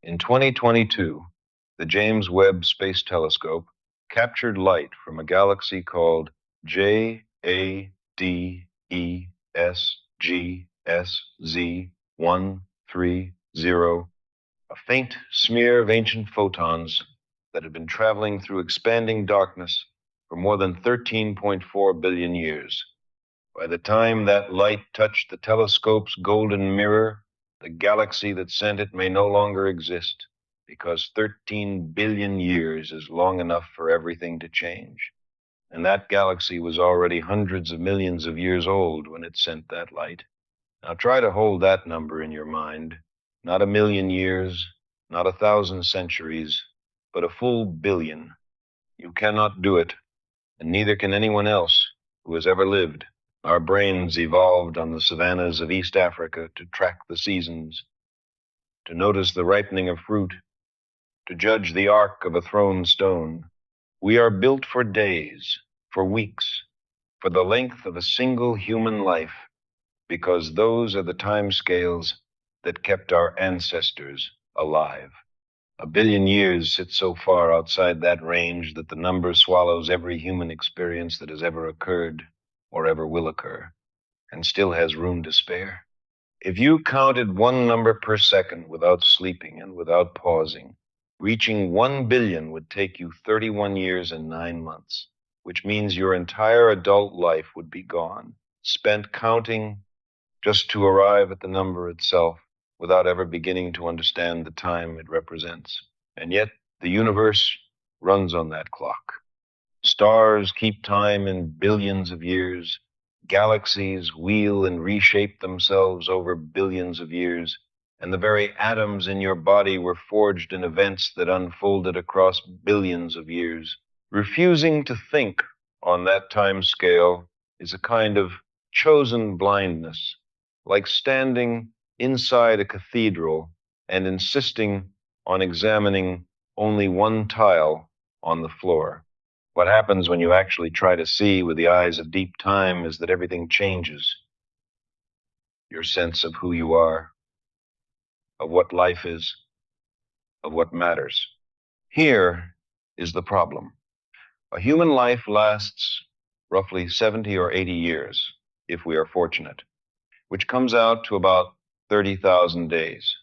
In 2022, the James Webb Space Telescope captured light from a galaxy called JADESGSZ 130, a faint smear of ancient photons that had been traveling through expanding darkness for more than 13.4 billion years. By the time that light touched the telescope's golden mirror, the galaxy that sent it may no longer exist, because 13 billion years is long enough for everything to change. And that galaxy was already hundreds of millions of years old when it sent that light. Now try to hold that number in your mind. Not a million years, not 1,000 centuries, but a full billion. You cannot do it, and neither can anyone else who has ever lived. Our brains evolved on the savannas of East Africa to track the seasons, to notice the ripening of fruit, to judge the arc of a thrown stone. We are built for days, for weeks, for the length of a single human life, because those are the timescales that kept our ancestors alive. A billion years sits so far outside that range that the number swallows every human experience that has ever occurred or ever will occur, and still has room to spare. If you counted one number per second without sleeping and without pausing, reaching 1 billion would take you 31 years and 9 months, which means your entire adult life would be gone, spent counting just to arrive at the number itself without ever beginning to understand the time it represents. And yet, the universe runs on that clock. Stars keep time in billions of years. Galaxies wheel and reshape themselves over billions of years. And the very atoms in your body were forged in events that unfolded across billions of years. Refusing to think on that time scale is a kind of chosen blindness, like standing inside a cathedral and insisting on examining only one tile on the floor. What happens when you actually try to see with the eyes of deep time is that everything changes. Your sense of who you are, of what life is, of what matters. Here is the problem. A human life lasts roughly 70 or 80 years, if we are fortunate, which comes out to about 30,000 days.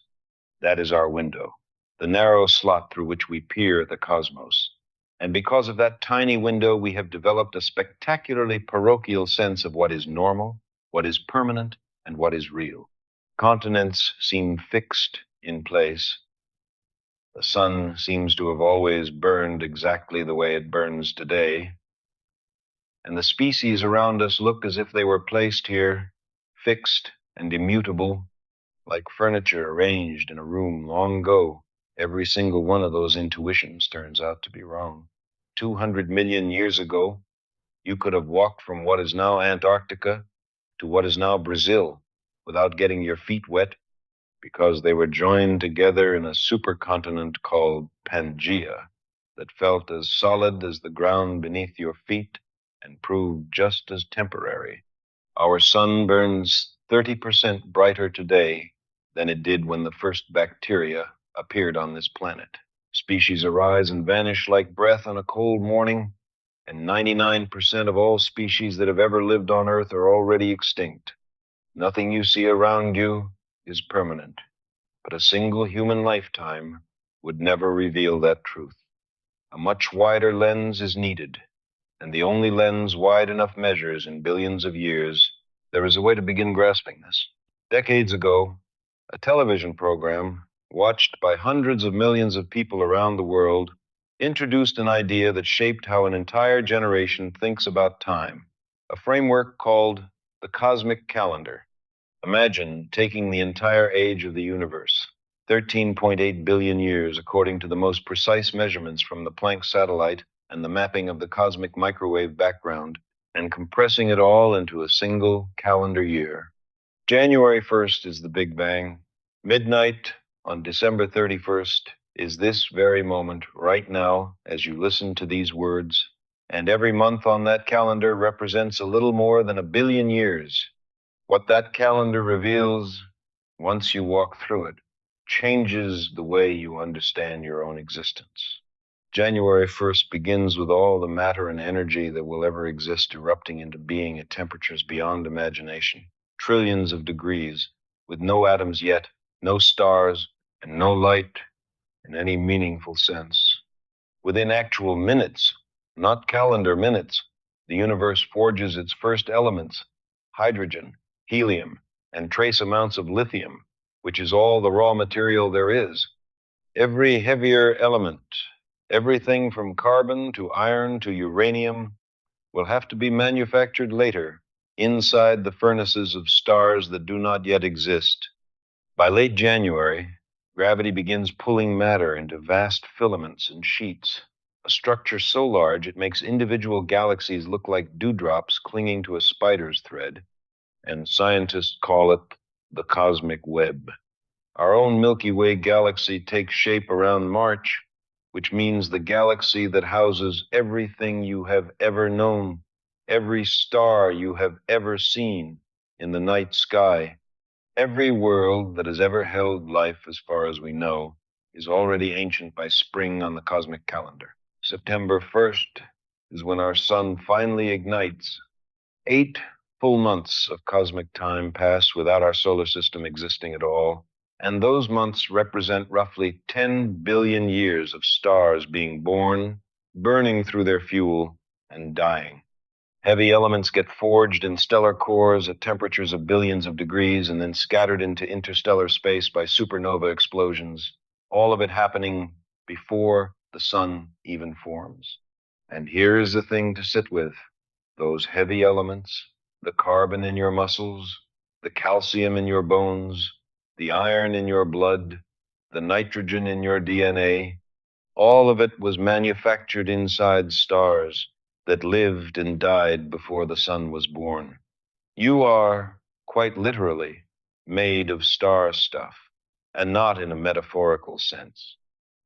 That is our window, the narrow slot through which we peer at the cosmos. And because of that tiny window, we have developed a spectacularly parochial sense of what is normal, what is permanent, and what is real. Continents seem fixed in place. The sun seems to have always burned exactly the way it burns today. And the species around us look as if they were placed here, fixed and immutable, like furniture arranged in a room long ago. Every single one of those intuitions turns out to be wrong. 200 million years ago, you could have walked from what is now Antarctica to what is now Brazil without getting your feet wet, because they were joined together in a supercontinent called Pangaea that felt as solid as the ground beneath your feet and proved just as temporary. Our sun burns 30% brighter today than it did when the first bacteria appeared on this planet. Species arise and vanish like breath on a cold morning, and 99% of all species that have ever lived on Earth are already extinct. Nothing you see around you is permanent, but a single human lifetime would never reveal that truth. A much wider lens is needed, and the only lens wide enough measures in billions of years. There is a way to begin grasping this. Decades ago, a television program watched by hundreds of millions of people around the world introduced an idea that shaped how an entire generation thinks about time, a framework called the cosmic calendar. Imagine taking the entire age of the universe, 13.8 billion years according to the most precise measurements from the Planck satellite and the mapping of the cosmic microwave background, and compressing it all into a single calendar year. January 1st is the Big Bang. Midnight on December 31st is this very moment, right now, as you listen to these words. And every month on that calendar represents a little more than 1 billion years. What that calendar reveals, once you walk through it, changes the way you understand your own existence. January 1st begins with all the matter and energy that will ever exist erupting into being at temperatures beyond imagination, trillions of degrees, with no atoms yet, no stars, and no light in any meaningful sense. Within actual minutes, not calendar minutes, the universe forges its first elements, hydrogen, helium, and trace amounts of lithium, which is all the raw material there is. Every heavier element, everything from carbon to iron to uranium, will have to be manufactured later inside the furnaces of stars that do not yet exist. By late January, gravity begins pulling matter into vast filaments and sheets, a structure so large it makes individual galaxies look like dewdrops clinging to a spider's thread, and scientists call it the cosmic web. Our own Milky Way galaxy takes shape around March, which means the galaxy that houses everything you have ever known, every star you have ever seen in the night sky. Every world that has ever held life, as far as we know, is already ancient by spring on the cosmic calendar. September 1st is when our sun finally ignites. 8 full months of cosmic time pass without our solar system existing at all, and those months represent roughly 10 billion years of stars being born, burning through their fuel, and dying. Heavy elements get forged in stellar cores at temperatures of billions of degrees and then scattered into interstellar space by supernova explosions, all of it happening before the sun even forms. And here's the thing to sit with: those heavy elements, the carbon in your muscles, the calcium in your bones, the iron in your blood, the nitrogen in your DNA, all of it was manufactured inside stars that lived and died before the sun was born. You are, quite literally, made of star stuff, and not in a metaphorical sense.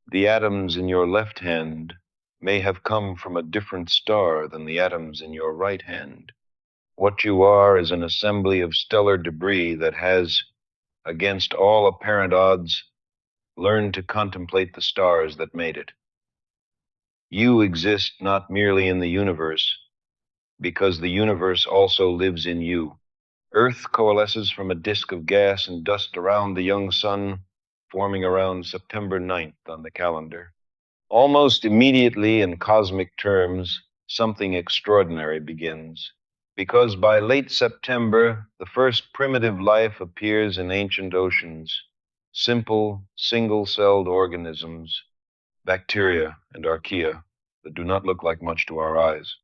The atoms in your left hand may have come from a different star than the atoms in your right hand. What you are is an assembly of stellar debris that has, against all apparent odds, learned to contemplate the stars that made it. You exist not merely in the universe, because the universe also lives in you. Earth coalesces from a disk of gas and dust around the young sun, forming around September 9th on the calendar. Almost immediately, in cosmic terms, something extraordinary begins, because by late September, the first primitive life appears in ancient oceans, simple, single-celled organisms, bacteria and archaea, that do not look like much to our eyes.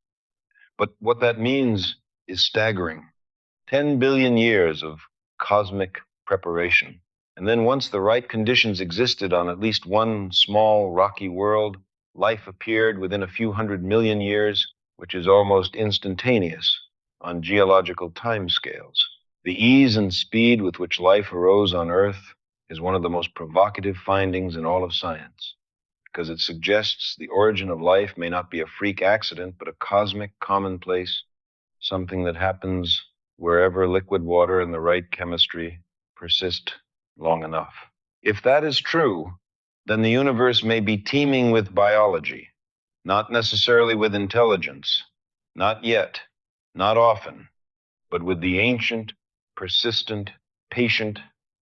But what that means is staggering. 10 billion years of cosmic preparation. And then once the right conditions existed on at least one small rocky world, life appeared within a few 100 million years, which is almost instantaneous on geological timescales. The ease and speed with which life arose on Earth is one of the most provocative findings in all of science, because it suggests the origin of life may not be a freak accident, but a cosmic commonplace, something that happens wherever liquid water and the right chemistry persist long enough. If that is true, then the universe may be teeming with biology, not necessarily with intelligence, not yet, not often, but with the ancient, persistent, patient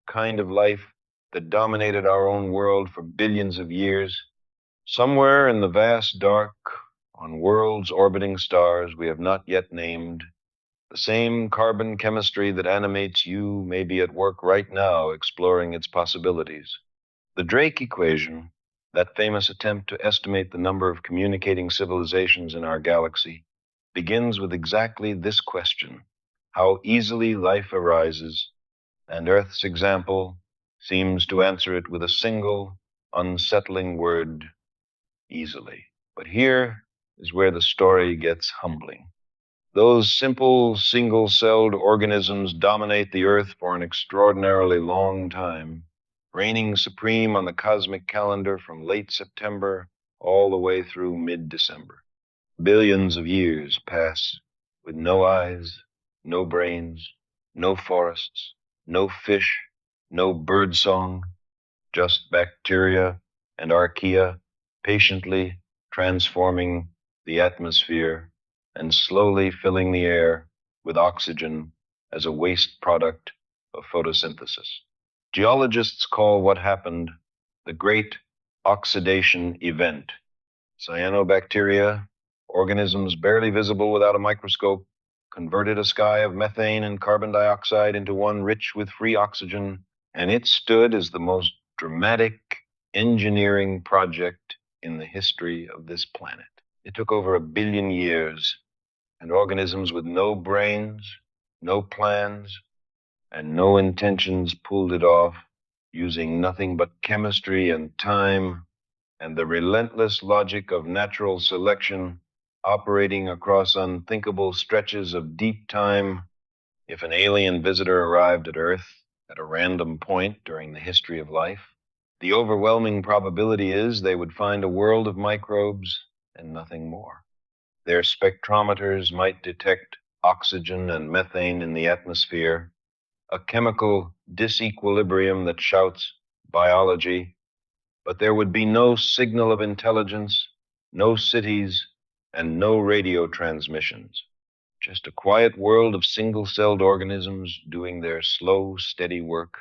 kind of life that dominated our own world for billions of years. Somewhere in the vast dark, on worlds orbiting stars we have not yet named, the same carbon chemistry that animates you may be at work right now exploring its possibilities. The Drake equation, that famous attempt to estimate the number of communicating civilizations in our galaxy, begins with exactly this question: how easily life arises, and Earth's example seems to answer it with a single, unsettling word: easily. But here is where the story gets humbling. Those simple, single-celled organisms dominate the Earth for an extraordinarily long time, reigning supreme on the cosmic calendar from late September all the way through mid-December. Billions of years pass with no eyes, no brains, no forests, no fish, no birdsong, just bacteria and archaea patiently transforming the atmosphere and slowly filling the air with oxygen as a waste product of photosynthesis. Geologists call what happened the Great Oxidation Event. Cyanobacteria, organisms barely visible without a microscope, converted a sky of methane and carbon dioxide into one rich with free oxygen, and it stood as the most dramatic engineering project in the history of this planet. It took over 1 billion years, and organisms with no brains, no plans, and no intentions pulled it off using nothing but chemistry and time and the relentless logic of natural selection operating across unthinkable stretches of deep time. If an alien visitor arrived at Earth at a random point during the history of life, the overwhelming probability is they would find a world of microbes and nothing more. Their spectrometers might detect oxygen and methane in the atmosphere, a chemical disequilibrium that shouts biology, but there would be no signal of intelligence, no cities, and no radio transmissions. Just a quiet world of single-celled organisms doing their slow, steady work.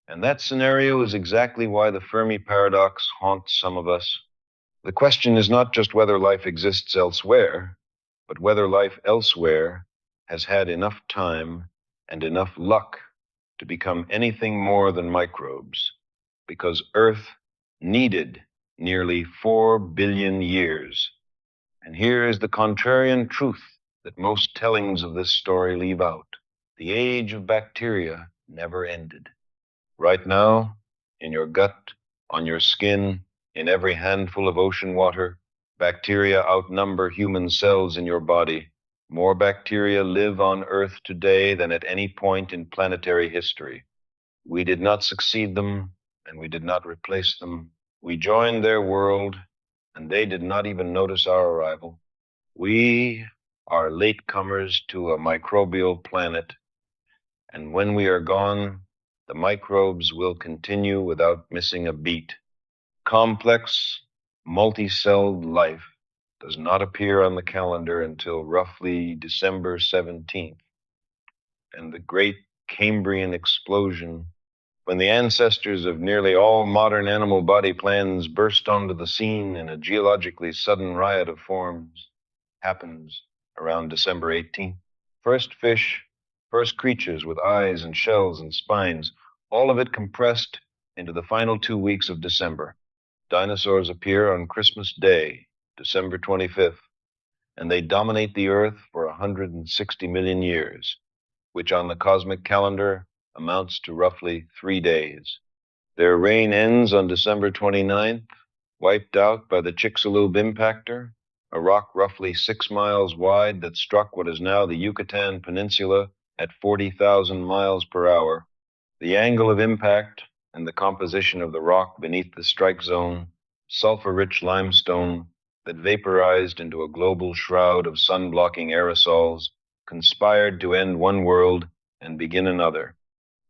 And that scenario is exactly why the Fermi paradox haunts some of us. The question is not just whether life exists elsewhere, but whether life elsewhere has had enough time and enough luck to become anything more than microbes, because Earth needed nearly 4 billion years. And here is the contrarian truth that most tellings of this story leave out. The age of bacteria never ended. Right now, in your gut, on your skin, in every handful of ocean water, bacteria outnumber human cells in your body. More bacteria live on Earth today than at any point in planetary history. We did not succeed them, and we did not replace them. We joined their world, and they did not even notice our arrival. We are latecomers to a microbial planet, and when we are gone, the microbes will continue without missing a beat. Complex, multi-celled life does not appear on the calendar until roughly December 17th, and the great Cambrian explosion, when the ancestors of nearly all modern animal body plans burst onto the scene in a geologically sudden riot of forms, happens around December 18th. First fish, first creatures with eyes and shells and spines, all of it compressed into the final 2 weeks of December. Dinosaurs appear on Christmas Day, December 25th, and they dominate the Earth for 160 million years, which on the cosmic calendar amounts to roughly 3 days. Their reign ends on December 29th, wiped out by the Chicxulub impactor, a rock roughly 6 miles wide that struck what is now the Yucatan Peninsula at 40,000 miles per hour. The angle of impact and the composition of the rock beneath the strike zone, sulfur-rich limestone that vaporized into a global shroud of sun-blocking aerosols, conspired to end one world and begin another.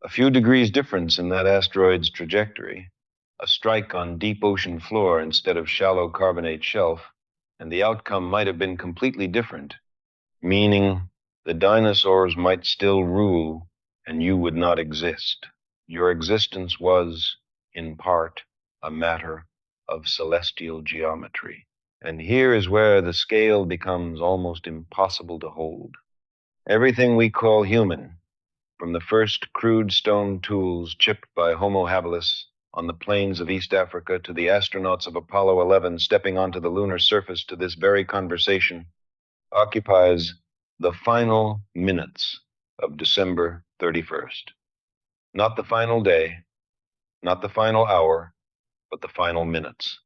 A few degrees difference in that asteroid's trajectory, a strike on deep ocean floor instead of shallow carbonate shelf, and the outcome might have been completely different, meaning the dinosaurs might still rule and you would not exist. Your existence was, in part, a matter of celestial geometry. And here is where the scale becomes almost impossible to hold. Everything we call human, from the first crude stone tools chipped by Homo habilis on the plains of East Africa to the astronauts of Apollo 11 stepping onto the lunar surface to this very conversation, occupies the final minutes of December 31st. Not the final day, not the final hour, but the final minutes.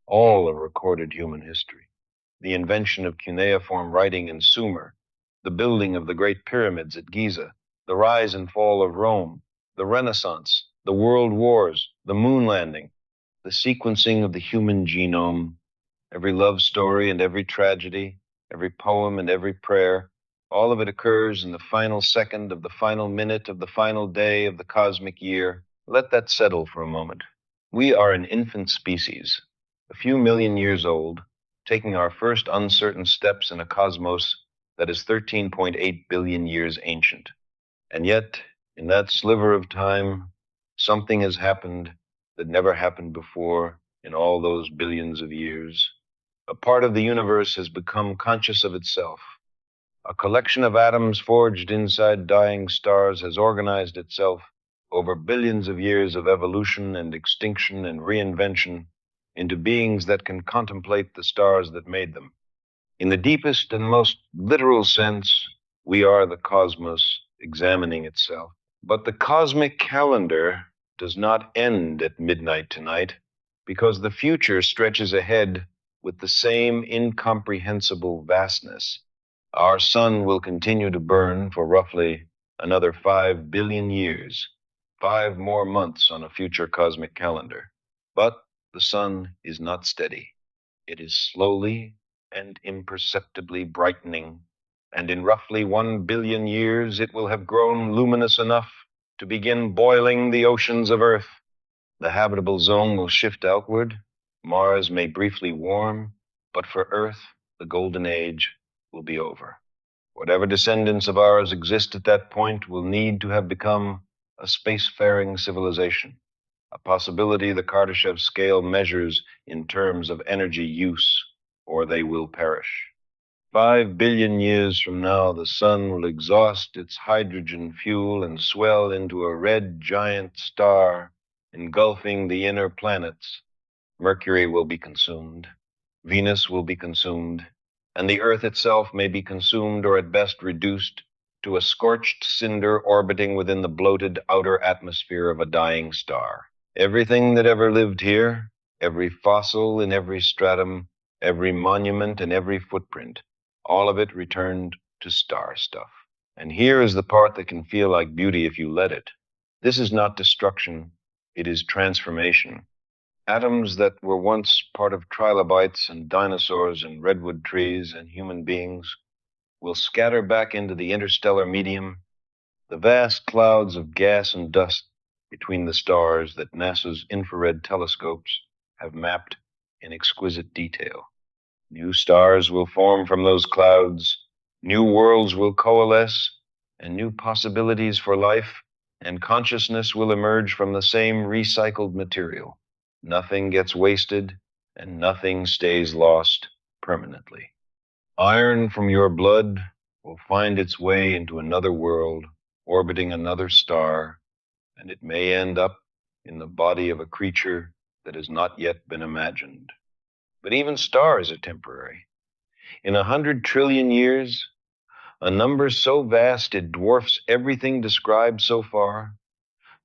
All of recorded human history. The invention of cuneiform writing in Sumer, the building of the Great Pyramids at Giza, the rise and fall of Rome, the Renaissance, the world wars, the moon landing, the sequencing of the human genome, every love story and every tragedy, every poem and every prayer, all of it occurs in the final second of the final minute of the final day of the cosmic year. Let that settle for a moment. We are an infant species, a few million years old, taking our first uncertain steps in a cosmos that is 13.8 billion years ancient. And yet, in that sliver of time, something has happened that never happened before in all those billions of years. A part of the universe has become conscious of itself. A collection of atoms forged inside dying stars has organized itself over billions of years of evolution and extinction and reinvention into beings that can contemplate the stars that made them. In the deepest and most literal sense, we are the cosmos examining itself. But the cosmic calendar does not end at midnight tonight because the future stretches ahead with the same incomprehensible vastness. Our sun will continue to burn for roughly another 5 billion years, 5 more months on a future cosmic calendar. But the sun is not steady. It is slowly and imperceptibly brightening, and in roughly 1 billion years it will have grown luminous enough to begin boiling the oceans of Earth. The habitable zone will shift outward. Mars may briefly warm, but for Earth, the golden age will be over. Whatever descendants of ours exist at that point will need to have become a spacefaring civilization, a possibility the Kardashev scale measures in terms of energy use, or they will perish. 5 billion years from now, the sun will exhaust its hydrogen fuel and swell into a red giant star, engulfing the inner planets. Mercury will be consumed, Venus will be consumed, and the Earth itself may be consumed or at best reduced to a scorched cinder orbiting within the bloated outer atmosphere of a dying star. Everything that ever lived here, every fossil in every stratum, every monument and every footprint, all of it returned to star stuff. And here is the part that can feel like beauty if you let it. This is not destruction, it is transformation. Atoms that were once part of trilobites and dinosaurs and redwood trees and human beings will scatter back into the interstellar medium, the vast clouds of gas and dust between the stars that NASA's infrared telescopes have mapped in exquisite detail. New stars will form from those clouds, new worlds will coalesce, and new possibilities for life and consciousness will emerge from the same recycled material. Nothing gets wasted, and nothing stays lost permanently. Iron from your blood will find its way into another world, orbiting another star, and it may end up in the body of a creature that has not yet been imagined. But even stars are temporary. In 100 trillion years, a number so vast it dwarfs everything described so far,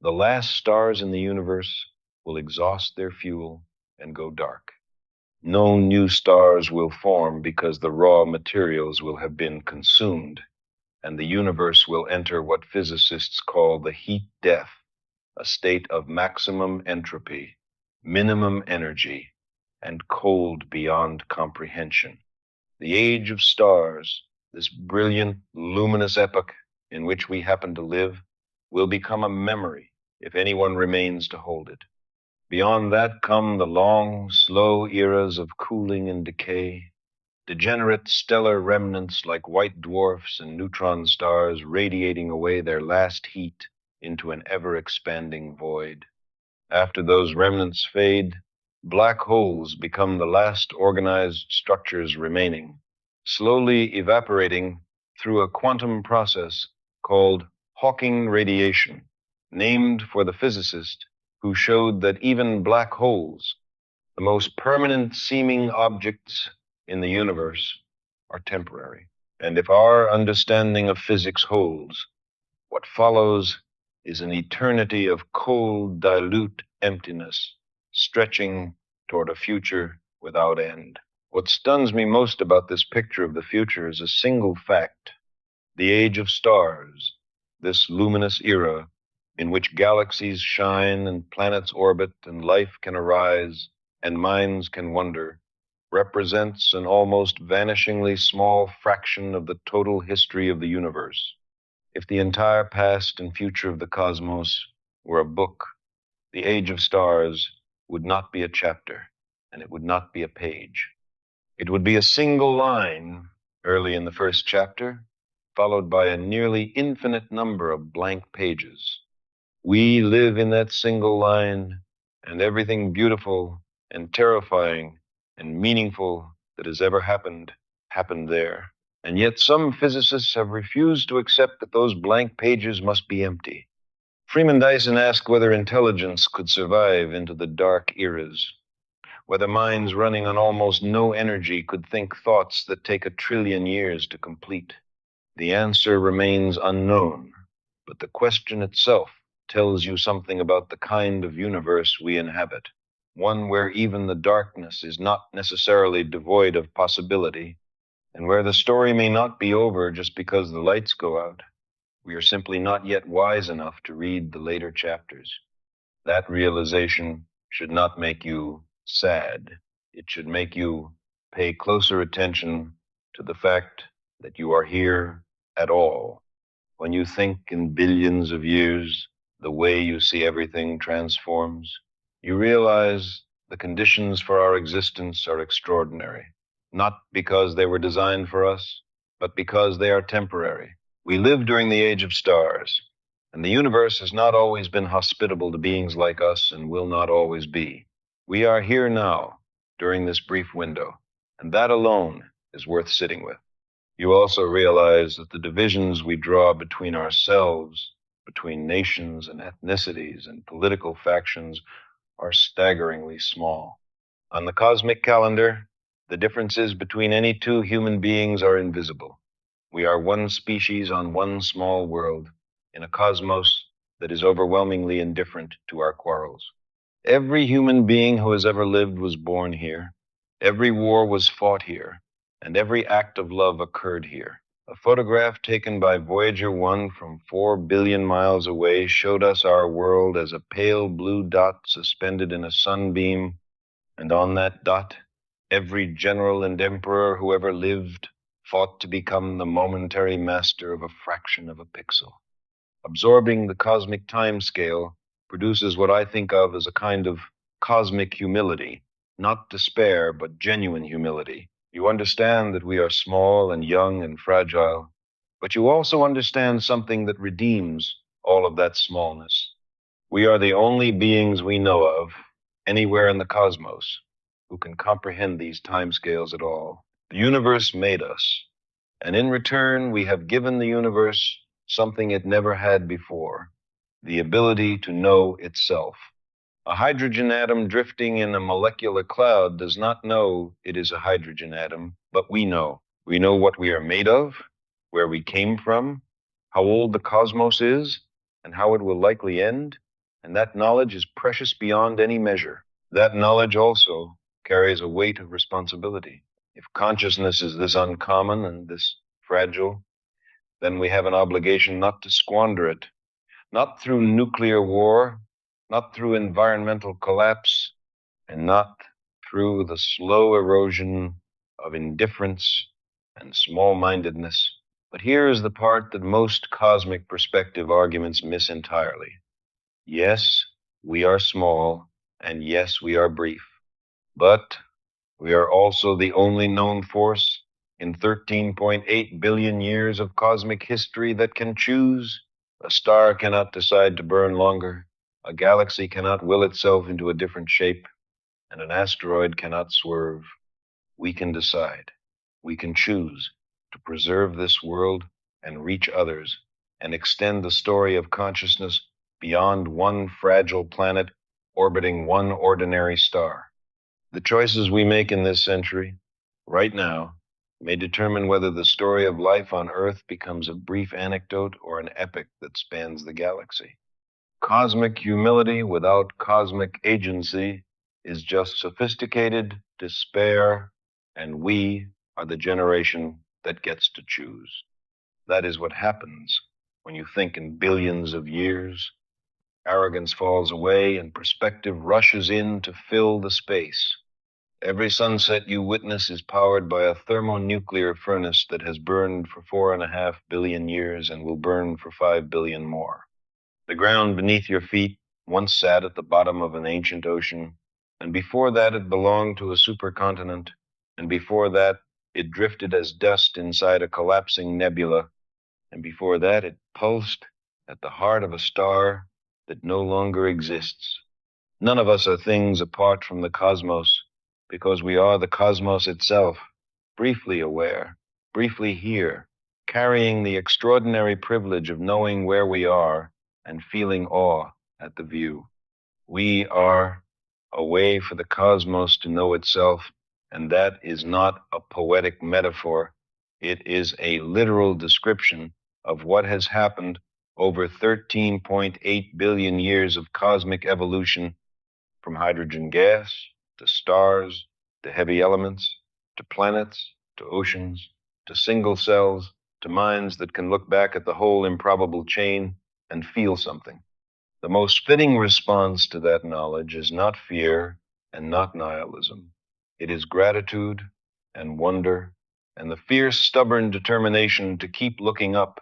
the last stars in the universe will exhaust their fuel and go dark. No new stars will form because the raw materials will have been consumed, and the universe will enter what physicists call the heat death, a state of maximum entropy, minimum energy, and cold beyond comprehension. The age of stars, this brilliant, luminous epoch in which we happen to live, will become a memory if anyone remains to hold it. Beyond that come the long, slow eras of cooling and decay, degenerate stellar remnants like white dwarfs and neutron stars radiating away their last heat into an ever-expanding void. After those remnants fade, black holes become the last organized structures remaining, slowly evaporating through a quantum process called Hawking radiation, named for the physicist who showed that even black holes, the most permanent seeming objects in the universe, are temporary. And if our understanding of physics holds, what follows is an eternity of cold, dilute emptiness, stretching toward a future without end. What stuns me most about this picture of the future is a single fact: the age of stars, this luminous era in which galaxies shine and planets orbit and life can arise and minds can wonder, represents an almost vanishingly small fraction of the total history of the universe. If the entire past and future of the cosmos were a book, the age of stars would not be a chapter, and it would not be a page. It would be a single line early in the first chapter, followed by a nearly infinite number of blank pages. We live in that single line, and everything beautiful and terrifying and meaningful that has ever happened happened there. And yet some physicists have refused to accept that those blank pages must be empty. Freeman Dyson asked whether intelligence could survive into the dark eras, whether minds running on almost no energy could think thoughts that take 1 trillion years to complete. The answer remains unknown, but the question itself tells you something about the kind of universe we inhabit, one where even the darkness is not necessarily devoid of possibility, and where the story may not be over just because the lights go out. We are simply not yet wise enough to read the later chapters. That realization should not make you sad. It should make you pay closer attention to the fact that you are here at all. When you think in billions of years, the way you see everything transforms. You realize the conditions for our existence are extraordinary, not because they were designed for us, but because they are temporary. We live during the age of stars, and the universe has not always been hospitable to beings like us and will not always be. We are here now, during this brief window, and that alone is worth sitting with. You also realize that the divisions we draw between ourselves, between nations and ethnicities and political factions, are staggeringly small. On the cosmic calendar, the differences between any two human beings are invisible. We are one species on one small world, in a cosmos that is overwhelmingly indifferent to our quarrels. Every human being who has ever lived was born here. Every war was fought here, and every act of love occurred here. A photograph taken by Voyager 1 from 4 billion miles away showed us our world as a pale blue dot suspended in a sunbeam, and on that dot, every general and emperor who ever lived fought to become the momentary master of a fraction of a pixel. Absorbing the cosmic timescale produces what I think of as a kind of cosmic humility, not despair, but genuine humility. You understand that we are small and young and fragile, but you also understand something that redeems all of that smallness. We are the only beings we know of, anywhere in the cosmos, who can comprehend these timescales at all. The universe made us, and in return, we have given the universe something it never had before, the ability to know itself. A hydrogen atom drifting in a molecular cloud does not know it is a hydrogen atom, but we know. We know what we are made of, where we came from, how old the cosmos is, and how it will likely end, and that knowledge is precious beyond any measure. That knowledge also carries a weight of responsibility. If consciousness is this uncommon and this fragile, then we have an obligation not to squander it, not through nuclear war, not through environmental collapse, and not through the slow erosion of indifference and small-mindedness. But here is the part that most cosmic perspective arguments miss entirely. Yes, we are small, and yes, we are brief, but we are also the only known force in 13.8 billion years of cosmic history that can choose. A star cannot decide to burn longer. A galaxy cannot will itself into a different shape, and an asteroid cannot swerve. We can decide. We can choose to preserve this world and reach others and extend the story of consciousness beyond one fragile planet orbiting one ordinary star. The choices we make in this century, right now, may determine whether the story of life on Earth becomes a brief anecdote or an epic that spans the galaxy. Cosmic humility without cosmic agency is just sophisticated despair, and we are the generation that gets to choose. That is what happens when you think in billions of years. Arrogance falls away and perspective rushes in to fill the space. Every sunset you witness is powered by a thermonuclear furnace that has burned for 4.5 billion years and will burn for 5 billion more. The ground beneath your feet once sat at the bottom of an ancient ocean, And before that, it belonged to a supercontinent. And before that, it drifted as dust inside a collapsing nebula. And before that, it pulsed at the heart of a star that no longer exists. None of us are things apart from the cosmos, because we are the cosmos itself, briefly aware, briefly here, carrying the extraordinary privilege of knowing where we are and feeling awe at the view. We are a way for the cosmos to know itself, and that is not a poetic metaphor. It is a literal description of what has happened over 13.8 billion years of cosmic evolution, from hydrogen gas to stars to heavy elements to planets to oceans to single cells to minds that can look back at the whole improbable chain and feel something. The most fitting response to that knowledge is not fear and not nihilism. It is gratitude and wonder and the fierce, stubborn determination to keep looking up